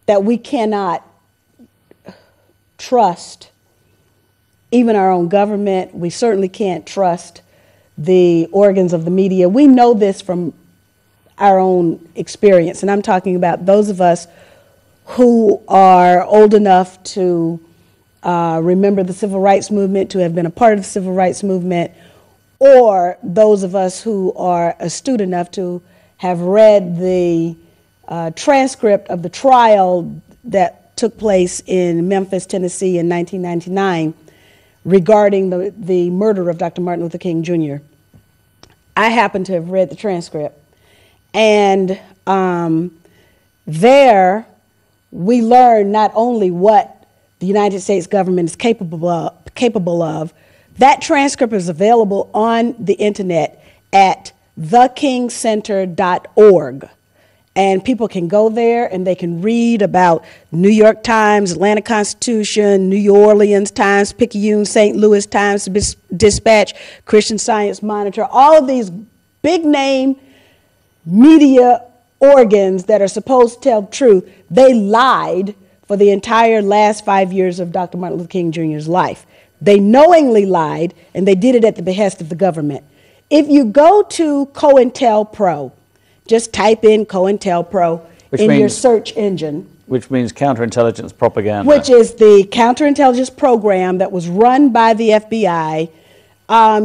that we cannot trust even our own government. We certainly can't trust the organs of the media. We know this from our own experience, and I'm talking about those of us who are old enough to remember the civil rights movement, to have been a part of the civil rights movement, or those of us who are astute enough to have read the transcript of the trial that took place in Memphis, Tennessee in 1999 regarding the murder of Dr. Martin Luther King Jr. I happen to have read the transcript, and there we learn not only what the United States government is capable of. That transcript is available on the internet at thekingcenter.org. And people can go there and they can read about New York Times, Atlanta Constitution, New Orleans Times, Picayune, St. Louis Times, Dispatch, Christian Science Monitor, all of these big name media organs that are supposed to tell the truth. They lied for the entire last 5 years of Dr. Martin Luther King Jr.'s life. They knowingly lied, and they did it at the behest of the government. If you go to COINTELPRO, just type in COINTELPRO your search engine. Which means counterintelligence propaganda. Which is the counterintelligence program that was run by the FBI.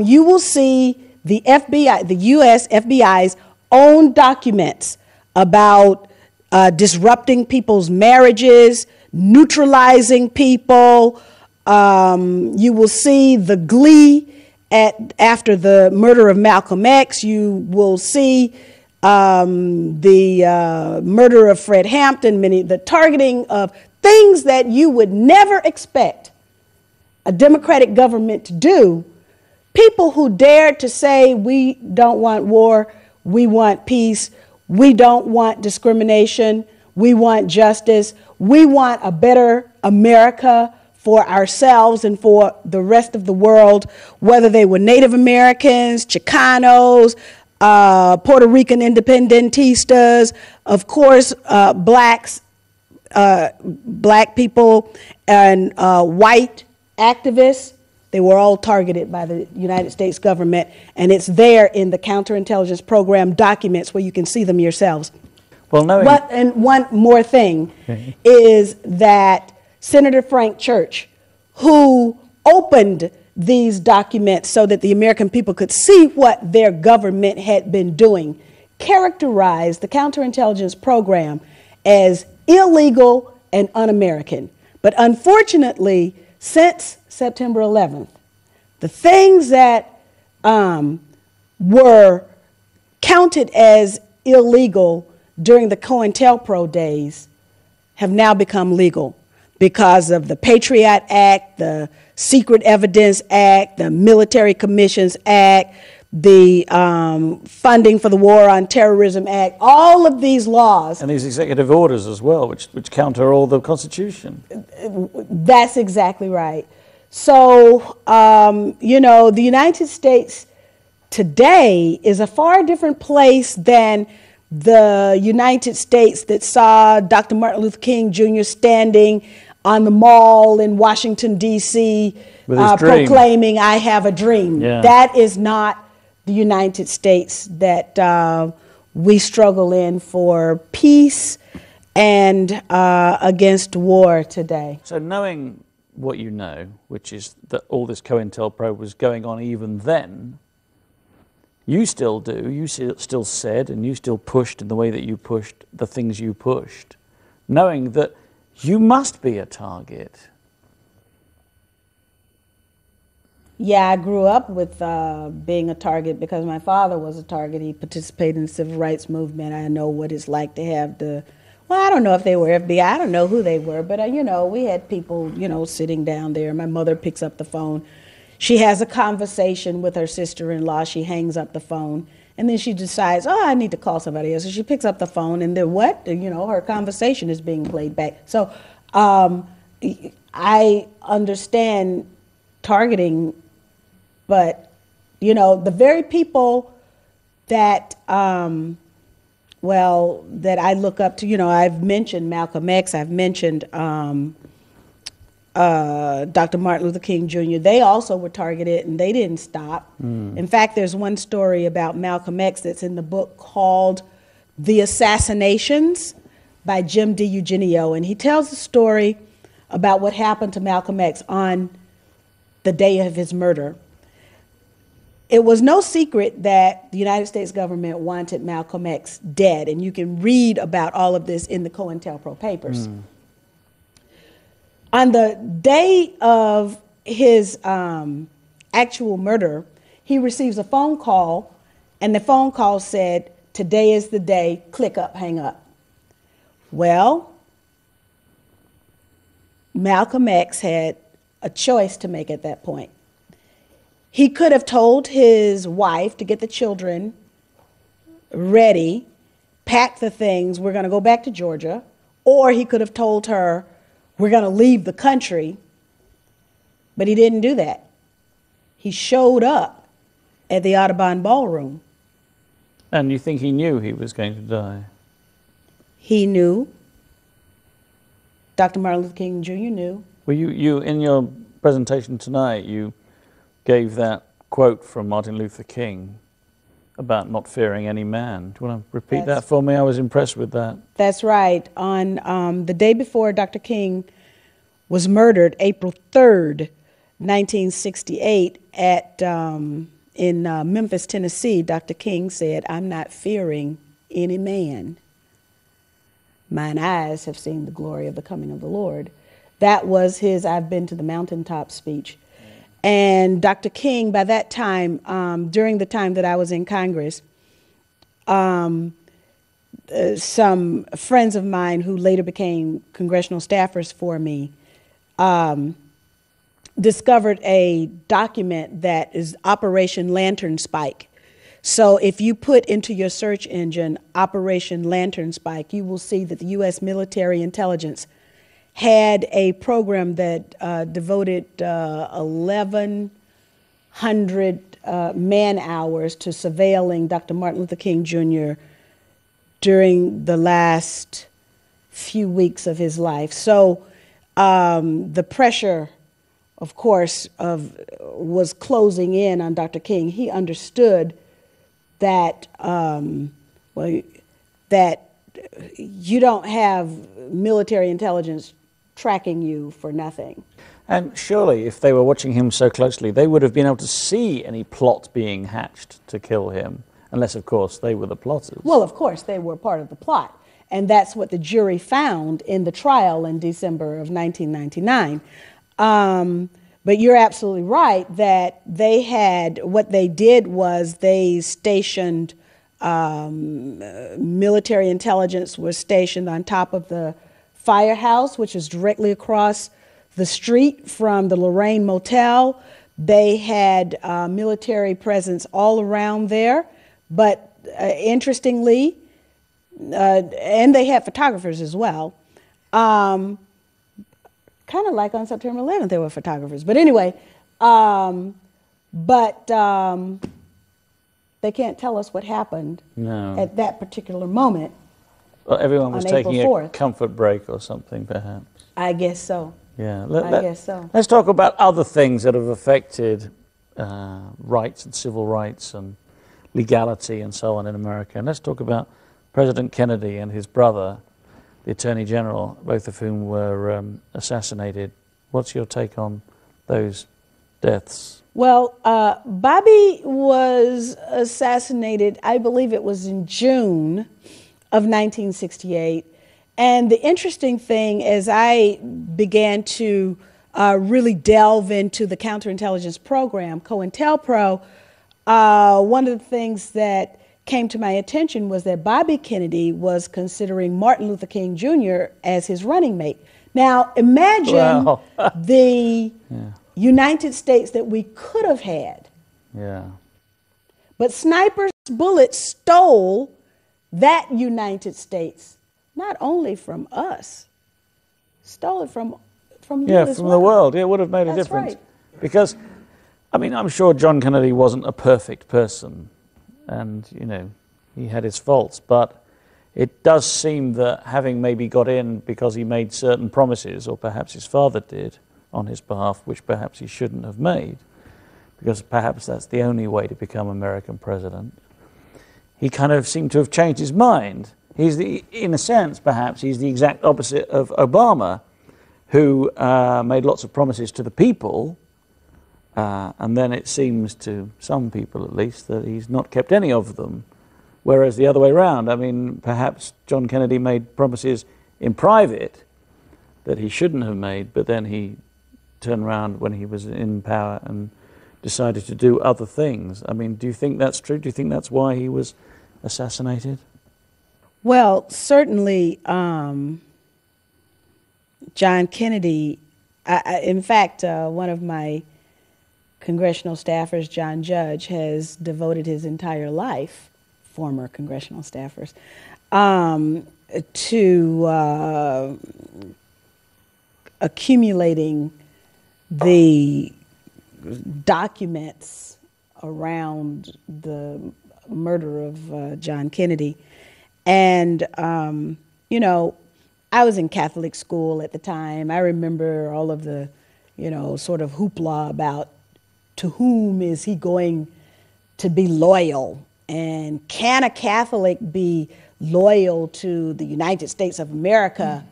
You will see the FBI, the U.S. FBI's own documents about disrupting people's marriages, neutralizing people. You will see the glee after the murder of Malcolm X. You will see the murder of Fred Hampton, the targeting of things that you would never expect a democratic government to do. People who dared to say, we don't want war, we want peace, we don't want discrimination, we want justice, we want a better America for ourselves and for the rest of the world, whether they were Native Americans, Chicanos, Puerto Rican independentistas, of course, blacks, black people, and white activists. They were all targeted by the United States government, and it's there in the counterintelligence program documents where you can see them yourselves. Well, and one more thing is that Senator Frank Church, who opened these documents so that the American people could see what their government had been doing, characterized the counterintelligence program as illegal and un-American. But unfortunately, since September 11th, the things that were counted as illegal during the COINTELPRO days have now become legal because of the Patriot Act, the Secret Evidence Act, the Military Commissions Act, the Funding for the War on Terrorism Act, all of these laws. And these executive orders as well, which counter all the Constitution. That's exactly right. So, you know, the United States today is a far different place than the United States that saw Dr. Martin Luther King Jr. standing on the mall in Washington, D.C., proclaiming, "I have a dream." Yeah. That is not the United States that we struggle in for peace and against war today. So knowing what you know, which is that all this COINTELPRO was going on even then, you still do, you still said, and you still pushed in the way that you pushed the things you pushed, knowing that you must be a target. Yeah, I grew up with being a target because my father was a target. He participated in the civil rights movement. I know what it's like to have well, I don't know if they were FBI. I don't know who they were, but, you know, we had people, you know, sitting down there. My mother picks up the phone. She has a conversation with her sister-in-law. She hangs up the phone, and then she decides, oh, I need to call somebody else. So she picks up the phone, and then what? You know, her conversation is being played back. So I understand targeting, but, you know, the very people that well, that I look up to, you know, I've mentioned Malcolm X, I've mentioned Dr. Martin Luther King Jr., they also were targeted and they didn't stop. In fact, there's one story about Malcolm X that's in the book called The Assassinations by Jim DiEugenio, and he tells the story about what happened to Malcolm X on the day of his murder. It was no secret that the United States government wanted Malcolm X dead, and you can read about all of this in the COINTELPRO papers. On the day of his actual murder, he receives a phone call, and the phone call said, "Today is the day, click up, hang up." Well, Malcolm X had a choice to make at that point. He could have told his wife to get the children ready, pack the things, we're going to go back to Georgia, or he could have told her, we're going to leave the country, but he didn't do that. He showed up at the Audubon Ballroom. And you think he knew he was going to die? He knew. Dr. Martin Luther King Jr. knew. Well, you in your presentation tonight, you gave that quote from Martin Luther King about not fearing any man. Do you want to repeat that for me? I was impressed with that. That's right. On the day before Dr. King was murdered, April 3rd, 1968, in Memphis, Tennessee, Dr. King said, "I'm not fearing any man. Mine eyes have seen the glory of the coming of the Lord." That was his "I've been to the mountaintop" speech. And Dr. King, by that time, during the time that I was in Congress, some friends of mine who later became congressional staffers for me discovered a document that is Operation Lantern Spike. So if you put into your search engine Operation Lantern Spike, you will see that the U.S. military intelligence had a program that devoted 1,100 man-hours to surveilling Dr. Martin Luther King Jr. during the last few weeks of his life. So the pressure, of course, was closing in on Dr. King. He understood that that you don't have military intelligence tracking you for nothing. And surely, if they were watching him so closely, they would have been able to see any plot being hatched to kill him, unless, of course, they were the plotters. Well, of course, they were part of the plot. And that's what the jury found in the trial in December of 1999. But you're absolutely right that they had, what they did was they stationed, military intelligence was stationed on top of the firehouse, which is directly across the street from the Lorraine Motel. They had military presence all around there, but interestingly, and they had photographers as well. Kind of like on September 11th, there were photographers. But anyway, they can't tell us what happened at that particular moment. Well, everyone was taking a comfort break or something, perhaps. I guess so. Yeah, I guess so. Let's talk about other things that have affected rights and civil rights and legality and so on in America. And let's talk about President Kennedy and his brother, the Attorney General, both of whom were assassinated. What's your take on those deaths? Well, Bobby was assassinated, I believe it was in June of 1968. And the interesting thing, as I began to really delve into the counterintelligence program, COINTELPRO, one of the things that came to my attention was that Bobby Kennedy was considering Martin Luther King Jr. as his running mate. Now, imagine the United States that we could have had. Yeah. But snipers' bullets stole that United States, not only from us, stole it from you as well. The world. It would have made a difference. Right. Because, I mean, I'm sure John Kennedy wasn't a perfect person, and, you know, he had his faults, but it does seem that having maybe got in because he made certain promises, or perhaps his father did on his behalf, which perhaps he shouldn't have made, because perhaps that's the only way to become American president, he kind of seemed to have changed his mind. In a sense, perhaps, he's the exact opposite of Obama, who made lots of promises to the people, and then it seems to some people at least that he's not kept any of them. Whereas the other way around, I mean, perhaps John Kennedy made promises in private that he shouldn't have made, but then he turned around when he was in power and decided to do other things. I mean, do you think that's true? Do you think that's why he was assassinated? Well, certainly, John Kennedy, in fact, one of my congressional staffers, John Judge, has devoted his entire life, former congressional staffers, to accumulating the documents around the murder of John Kennedy. And, you know, I was in Catholic school at the time. I remember all of the, you know, sort of hoopla about to whom is he going to be loyal? And can a Catholic be loyal to the United States of America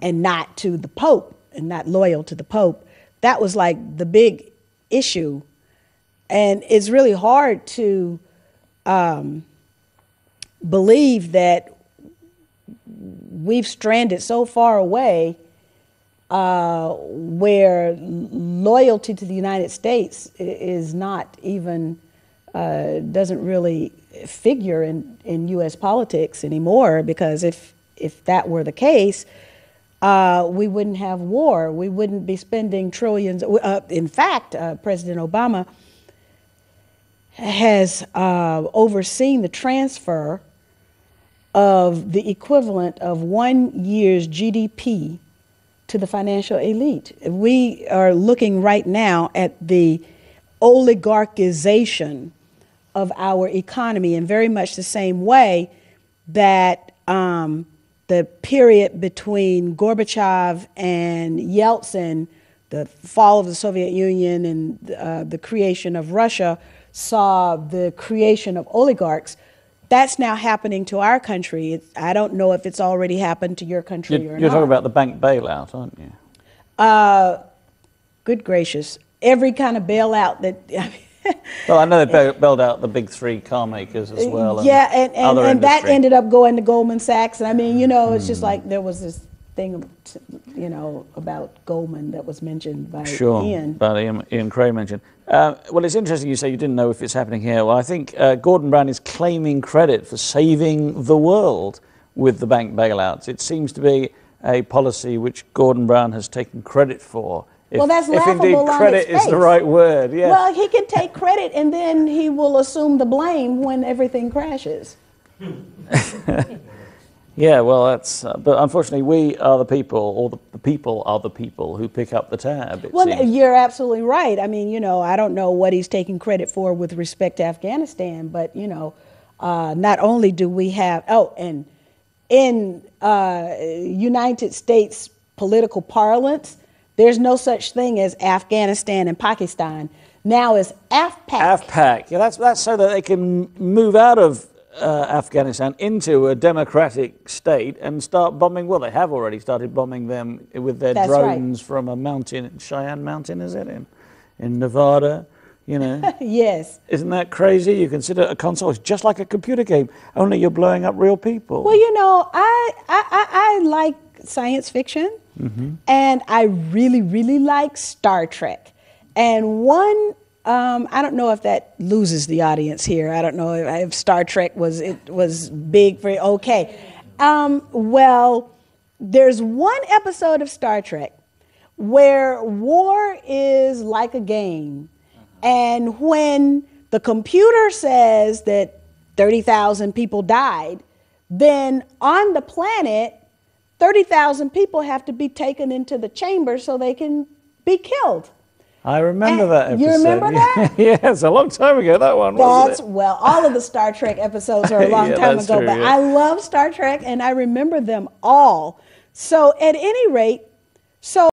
and not to the Pope, and not loyal to the Pope? That was like the big issue. And it's really hard to believe that we've stranded so far away where loyalty to the United States is not even, doesn't really figure in U.S. politics anymore, because if that were the case, we wouldn't have war. We wouldn't be spending trillions. In fact, President Obama has overseen the transfer of the equivalent of 1 year's GDP to the financial elite. We are looking right now at the oligarchization of our economy in very much the same way that the period between Gorbachev and Yeltsin, the fall of the Soviet Union and the creation of Russia, saw the creation of oligarchs. That's now happening to our country. I don't know if it's already happened to your country or not. You're talking about the bank bailout, aren't you? Good gracious. Every kind of bailout that... Well, I know they bailed out the big three car makers as well. Yeah, and that ended up going to Goldman Sachs. And I mean, you know, it's just like there was this thing, you know, about Goldman that was mentioned by Ian. But Ian Cray mentioned. Well, it's interesting you say you didn't know if it's happening here. Well, I think Gordon Brown is claiming credit for saving the world with the bank bailouts. It seems to be a policy which Gordon Brown has taken credit for. Well, that's laughable. If indeed credit is the right word, yes. Well, he can take credit and then he will assume the blame when everything crashes. Yeah, well, that's... but unfortunately, we are the people, or the people are the people who pick up the tab, Well, you're absolutely right. I mean, you know, I don't know what he's taking credit for with respect to Afghanistan, but, you know, not only do we have... Oh, and in United States political parlance, there's no such thing as Afghanistan and Pakistan. Now it's AFPAC. AFPAC. Yeah, that's so that they can move out of Afghanistan into a democratic state and start bombing. Well, they have already started bombing them with their drones from a mountain, Cheyenne Mountain, is it, in Nevada? You know. Yes. Isn't that crazy? You consider a console is just like a computer game, only you're blowing up real people. Well, you know, I like science fiction. Mm-hmm. And I really, really like Star Trek. And one, I don't know if that loses the audience here. I don't know if Star Trek was big for, okay. Well, there's one episode of Star Trek where war is like a game. And when the computer says that 30,000 people died, then on the planet, 30,000 people have to be taken into the chamber so they can be killed. I remember that episode. You remember that? Yes, a long time ago, that one, wasn't it? Well, all of the Star Trek episodes are a long time that's ago, true, but yeah. I love Star Trek and I remember them all. So at any rate,